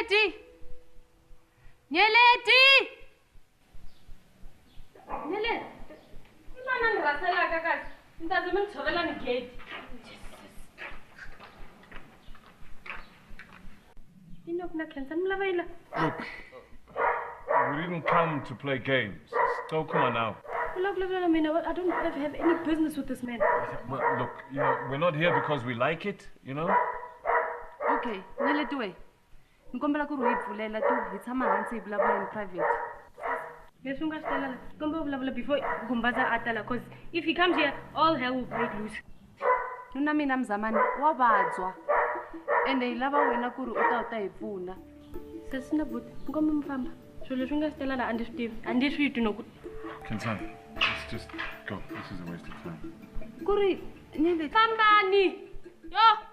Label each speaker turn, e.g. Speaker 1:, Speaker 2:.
Speaker 1: Nyeleti! Nyeleti! Nyeleti! Imana nirasela kakasi. Ntazi mengitshobela ngegate.
Speaker 2: Look,
Speaker 3: We didn't come to play games. So come on now.
Speaker 2: Look, I mean, I don't have any business with this man.
Speaker 3: Well, look, we're not here because we like it,
Speaker 1: Okay, Nyeleti. Nkombela ku ri pfulela tu hi tshama hansi hi vulavula in private.
Speaker 2: Yes, unga stela. Komba vulavula before Gumbaza atala, cause if he comes here, all hell will break loose.
Speaker 1: Nuna mina Mzamani wa vadzwa. Ende hi lava wena ku ri u ta hi pfuna.
Speaker 2: Sasina but ngombe mfamba. Swilo leswi nga stela la andi swi twi no ku.
Speaker 3: Kinsan, let's just go. This is a waste of time.
Speaker 1: Ku ri Nyeleti.
Speaker 2: Fambani. Yo.